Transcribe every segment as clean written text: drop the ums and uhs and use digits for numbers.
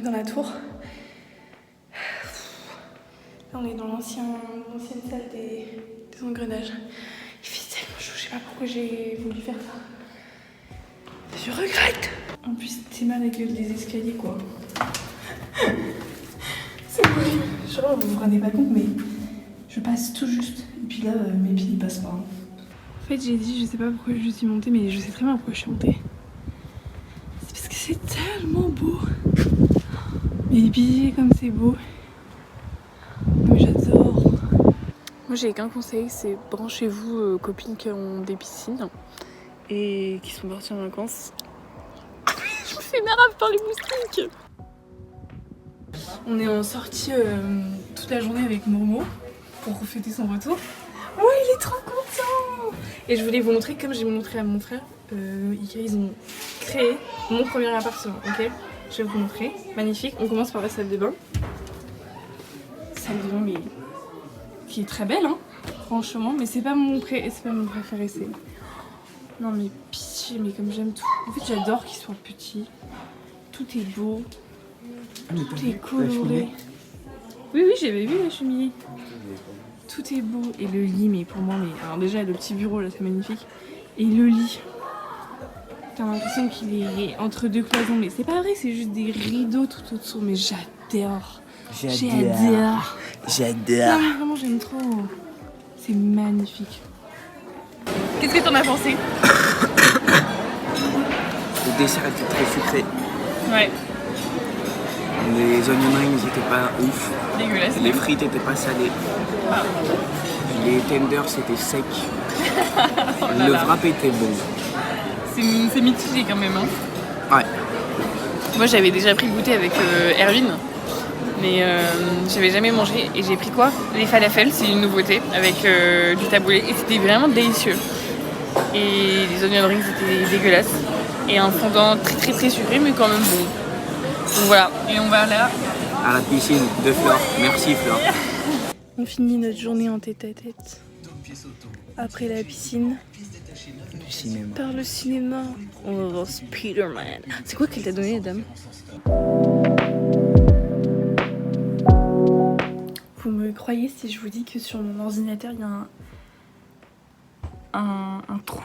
dans la tour. Là, on est dans l'ancienne salle des engrenages. Il fait tellement chaud, je sais pas pourquoi j'ai voulu faire ça. Je regrette. En plus, c'est mal la gueule des escaliers, quoi. C'est horrible. Genre, vous vous rendez pas compte, mais je passe tout juste. Et puis là, mes pieds, ils passent pas. En fait, j'ai dit, je sais pas pourquoi je suis montée, mais je sais très bien pourquoi je suis montée. C'est parce que c'est tellement beau. Les piliers, comme c'est beau. Mais j'adore. Moi, j'ai qu'un conseil, c'est branchez-vous, copines qui ont des piscines et qui sont parties en vacances. Je me fais marave par les moustiques. On est en sortie toute la journée avec Momo pour fêter son retour. Ouais, il est trop content. Et je voulais vous montrer, comme j'ai montré à mon frère, ils ont créé mon premier appartement, ok? Je vais vous montrer. Magnifique. On commence par la salle de bain. Salle de bain, mais qui est très belle, hein, franchement. Mais c'est pas mon préféré, c'est... Non mais pitié, mais comme j'aime tout. En fait, j'adore qu'il soit petit. Tout est beau. Tout est coloré. Oui, j'avais vu la cheminée. Tout est beau. Et le lit, mais pour moi, alors déjà, le petit bureau, là, c'est magnifique. Et le lit. T'as l'impression qu'il est entre deux cloisons. Mais c'est pas vrai, c'est juste des rideaux tout autour. Mais j'adore. J'adore. Non, mais vraiment, j'aime trop. C'est magnifique. Qu'est-ce que t'en as pensé? Le dessert était très sucré. Ouais. Les onion rings n'étaient pas ouf. Dégueulasse. Les frites n'étaient pas salées. Ah. Les tenders c'était sec. Oh là Le là. wrap était bon. C'est mitigé quand même, hein. Ouais. Moi, j'avais déjà pris le goûter avec Erwin. Mais j'avais jamais mangé. Et j'ai pris quoi? Les falafels, c'est une nouveauté. Avec du taboulé. Et c'était vraiment délicieux. Et les onion rings étaient dégueulasses. Et un fondant très très sucré, mais quand même bon. Donc voilà. Et on va là. À la piscine de Flore. Merci Flore. On finit notre journée en tête-à-tête. Après la piscine. Le cinéma. Par le cinéma. On va voir Spider-Man. C'est quoi qu'elle t'a donné, la dame? Vous me croyez si je vous dis que sur mon ordinateur, il y a un trou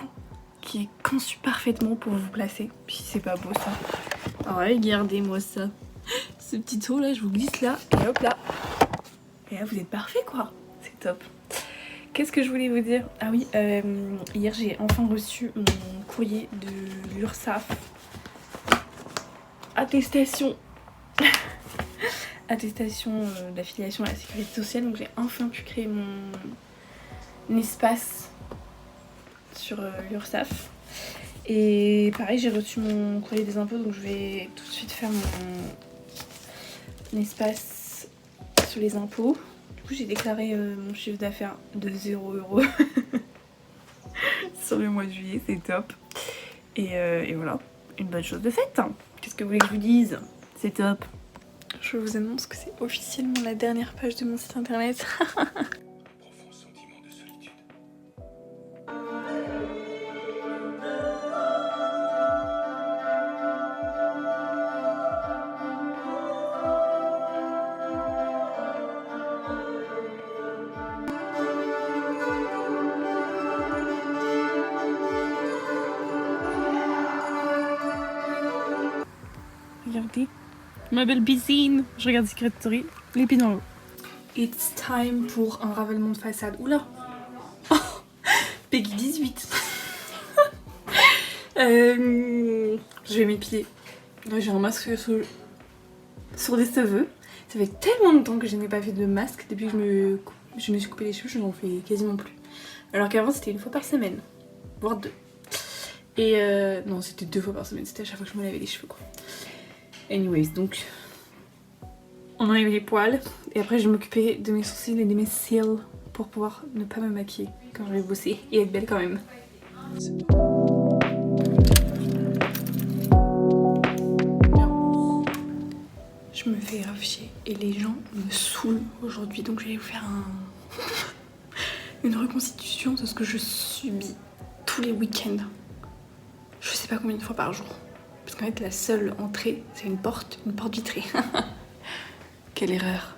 qui est conçu parfaitement pour vous placer. Puis c'est pas beau ça. Alors regardez-moi ça. Ce petit trou là, je vous glisse là, et hop là. Et là, vous êtes parfait quoi. C'est top. Qu'est-ce que je voulais vous dire? Ah oui, hier j'ai enfin reçu mon courrier de l'URSSAF. Attestation. Attestation d'affiliation à la sécurité sociale. Donc j'ai enfin pu créer mon espace sur l'URSSAF. Et pareil, j'ai reçu mon courrier des impôts, donc je vais tout de suite faire mon espace sur les impôts. Du coup, j'ai déclaré mon chiffre d'affaires de 0 € sur le mois de juillet, c'est top. Et voilà, une bonne chose de faite. Qu'est-ce que vous voulez que je vous dise? C'est top. Je vous annonce que c'est officiellement la dernière page de mon site internet. Regardez, ma belle piscine. Je regarde Secret Story, les pieds dans l'eau. It's time pour un ravalement de façade. Oula, oh, Peggy 18. Je vais m'épiler. Là j'ai un masque sur les cheveux. Ça fait tellement longtemps que je n'ai pas fait de masque. Depuis que je me suis coupé les cheveux, je n'en fais quasiment plus. Alors qu'avant c'était une fois par semaine, voire deux. Et non, c'était 2 fois par semaine, c'était à chaque fois que je me lavais les cheveux quoi. Anyways, donc on enlève les poils et après je vais m'occuper de mes sourcils et de mes cils pour pouvoir ne pas me maquiller quand je vais bosser et être belle quand même. Je me fais grave chier et les gens me saoulent aujourd'hui, donc je vais vous faire une reconstitution de ce que je subis tous les week-ends. Je sais pas combien de fois par jour. Parce qu'en fait la seule entrée c'est une porte vitrée. Quelle erreur.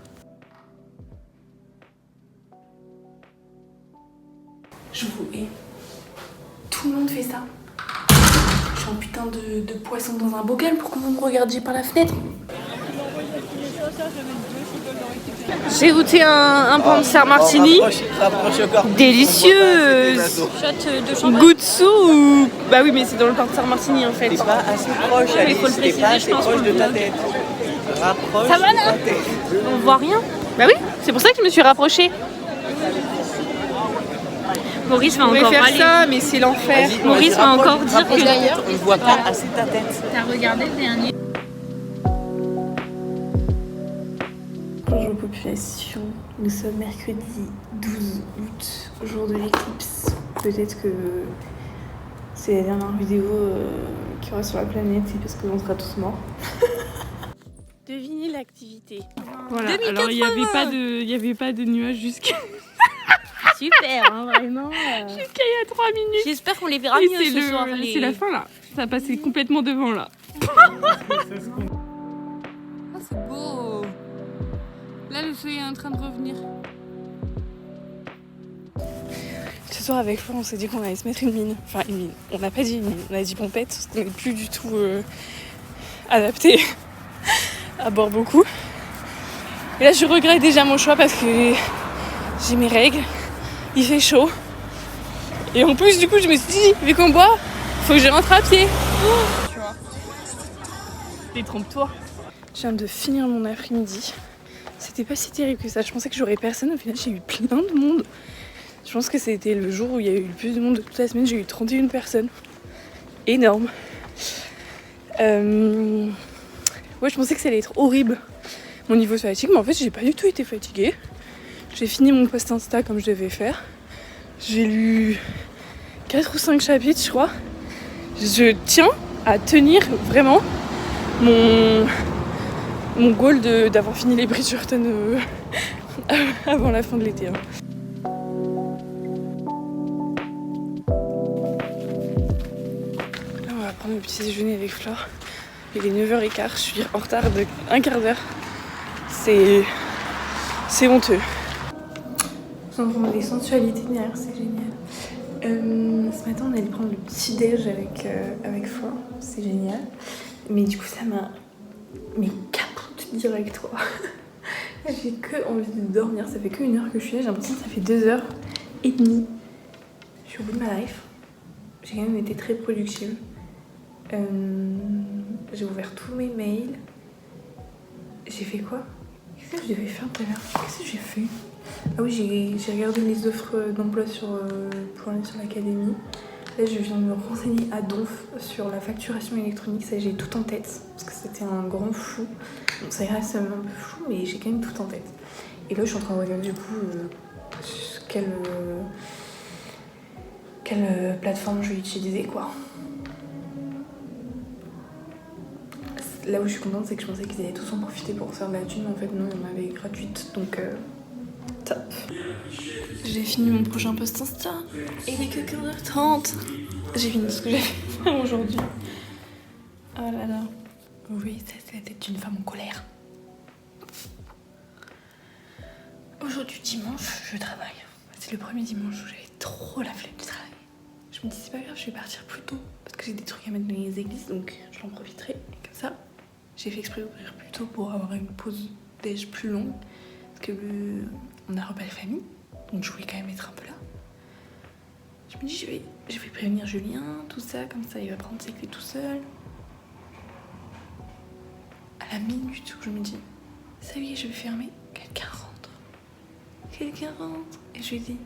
Je vous hais. Tout le monde fait ça. Je suis un putain de poisson dans un bocal pour que vous me regardiez par la fenêtre. J'ai goûté un panzer martini. Délicieuse. Goûtsu ou... Bah oui mais c'est dans le panzer martini en fait. T'es pas assez proche, Alice. T'es pas assez proche de ta tête. Rapproche Ça va là? On voit rien. Bah oui, c'est pour ça que je me suis rapprochée. Maurice va On encore faire aller. ça, mais c'est l'enfer. Maurice va encore dire que d'ailleurs, on ne voit pas assez ta tête. t'as regardé le dernier. Bonjour population, nous sommes mercredi 12 août, jour de l'éclipse. Peut-être que c'est la dernière vidéo qu'il y aura sur la planète, c'est parce qu'on sera tous morts. Devinez l'activité. Voilà, 2080. alors il n'y avait pas de nuages jusqu'à Super, hein, vraiment. il y a 3 minutes. J'espère qu'on les verra Et mieux ce soir. c'est la fin là, ça a passé complètement devant là. Ah, c'est beau. Là le soleil est en train de revenir. Ce soir avec Florent on s'est dit qu'on allait se mettre une mine. Enfin une mine, on n'a pas dit une mine, on a dit pompette parce qu'on n'est plus du tout adapté à boire beaucoup. Et là je regrette déjà mon choix parce que j'ai mes règles, il fait chaud. Et en plus du coup je me suis dit, vu qu'on boit, faut que je rentre à pied. Tu vois. Détrompe-toi. Je viens de finir mon après-midi. C'était pas si terrible que ça, je pensais que j'aurais personne, au final j'ai eu plein de monde. Je pense que c'était le jour où il y a eu le plus de monde de toute la semaine, j'ai eu 31 personnes. Énorme. Ouais, je pensais que ça allait être horrible, mon niveau de fatigue, mais en fait j'ai pas du tout été fatiguée. J'ai fini mon post Insta comme je devais faire. J'ai lu 4 ou 5 chapitres je crois. Je tiens à tenir vraiment mon goal d'avoir fini les Bridgerton avant la fin de l'été. Hein. Là on va prendre le petit déjeuner avec Flore. Il est 9h15, je suis en retard de un quart d'heure. C'est honteux. Je viens de prendre des sensualités derrière, c'est génial. Ce matin on allait prendre le petit déj avec Flore, c'est génial. Mais du coup ça m'a... Mais capote direct quoi. J'ai que envie de dormir, ça fait que 1 heure que je suis là, j'ai l'impression que ça fait 2h30. Je suis au bout de ma life. J'ai quand même été très productive. J'ai ouvert tous mes mails. J'ai fait quoi? Qu'est-ce que je devais faire tout à l'heure? Qu'est-ce que j'ai fait? Ah oui, j'ai regardé les offres d'emploi pour aller sur l'académie. Là, je viens de me renseigner à Donf sur la facturation électronique. Ça, j'ai tout en tête parce que c'était un grand flou. Bon, ça reste un peu flou, mais j'ai quand même tout en tête. Et là, je suis en train de regarder du coup quelle plateforme je vais utiliser quoi. Là où je suis contente, c'est que je pensais qu'ils allaient tous en profiter pour faire de la thune, mais en fait non, il y en avait gratuite, donc top. J'ai fini mon prochain post Insta, et il est que 15h30. J'ai fini ce que j'avais fait aujourd'hui. Oh là là. Oui, ça c'est la tête d'une femme en colère. Aujourd'hui dimanche, je travaille. C'est le premier dimanche où j'avais trop la flemme du travail. Je me dis c'est pas grave, je vais partir plus tôt, parce que j'ai des trucs à mettre dans les églises, donc je l'en profiterai, et comme ça. J'ai fait exprès d'ouvrir plus tôt pour avoir une pause déj plus longue. Parce que on a repas de famille, donc je voulais quand même être un peu là. Je me dis je vais prévenir Julien, tout ça, comme ça il va prendre ses clés tout seul. À la minute où je me dis, ça y est, je vais fermer, quelqu'un rentre. Et je lui dis,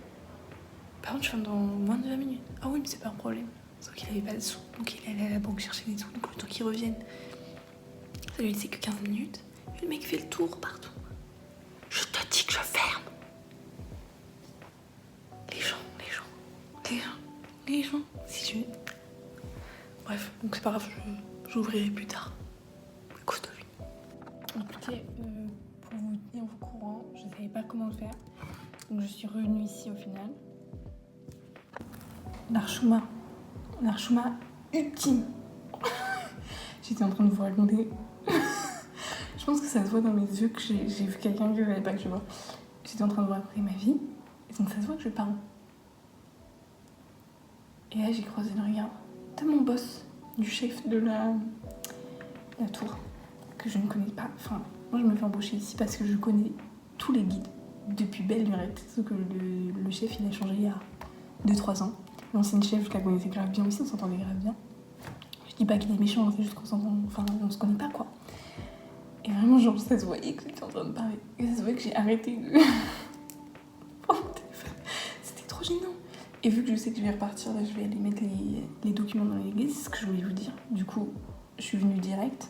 par contre je ferme dans moins de 20 minutes. Ah oui mais c'est pas un problème. Sauf qu'il avait pas de sous, donc il allait à la banque chercher des sous, donc le temps qu'il revienne. Ça lui disait que 15 minutes. Et le mec fait le tour partout. Je te dis que je ferme. Les gens. Si je... Bref, donc c'est pas grave, j'ouvrirai plus tard. Écoute lui. Écoutez, pour vous tenir au courant, je savais pas comment le faire. Donc je suis revenue ici au final. L'archouma ultime. J'étais en train de vous raconter. Je pense que ça se voit dans mes yeux que j'ai vu quelqu'un que je n'avais pas que je vois. J'étais en train de vous raconter ma vie. Et donc ça se voit que je parle. Et là, j'ai croisé le regard de mon boss, du chef de la tour, que je ne connais pas. Enfin, moi, je me fais embaucher ici parce que je connais tous les guides depuis belle lurette. Sauf que le chef, il a changé il y a 2-3 ans. L'ancienne chef, je la connaissais grave bien aussi, on s'entendait grave bien. Je dis pas qu'il est méchant, c'est juste qu'on s'entend... Enfin, on se connaît pas, quoi. Et vraiment, genre, ça se voyait que j'étais en train de parler. Et ça se voyait que j'ai arrêté de... C'était trop gênant. Et vu que je sais que je vais repartir, là, je vais aller mettre les documents dans l'église, c'est ce que je voulais vous dire. Du coup, je suis venue direct.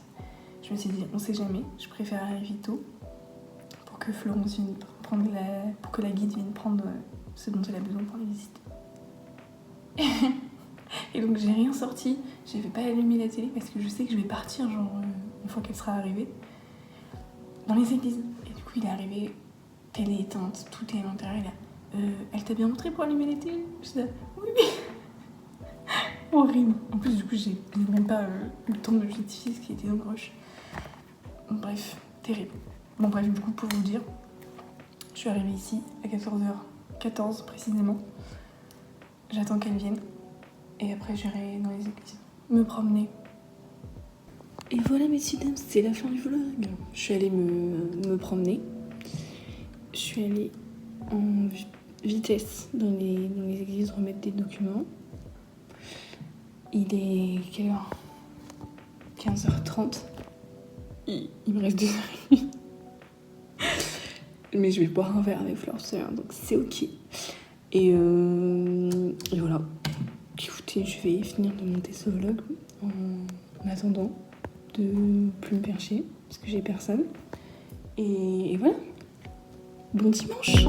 Je me suis dit, on sait jamais, je préfère arriver tôt pour que Florence vienne prendre pour que la guide vienne prendre ce dont elle a besoin pour les visites. Et donc, j'ai rien sorti. Je vais pas allumer la télé parce que je sais que je vais partir, genre, une fois qu'elle sera arrivée, dans les églises. Et du coup, il est arrivé, télé éteinte, tout est à l'intérieur, elle t'a bien montré pour allumer les télés? Je dis, oui, mais... Horrible. En plus, du coup, j'ai même pas eu le temps de justifier ce qui était dans le rush. Bref, terrible. Bon, bref, du coup, pour vous dire, je suis arrivée ici à 14h14 précisément. J'attends qu'elle vienne. Et après, j'irai dans les églises me promener. Et voilà, messieurs, dames, c'est la fin du vlog. Je suis allée me promener. Je suis allée en vitesse dans les églises remettre des documents. Il est quelle heure? 15h30. Il me reste 2h30. Mais je vais boire un verre avec Fleur, donc c'est ok. Et voilà. Écoutez, je vais finir de monter ce vlog en attendant de plus me percher parce que j'ai personne. Et voilà. Bon dimanche.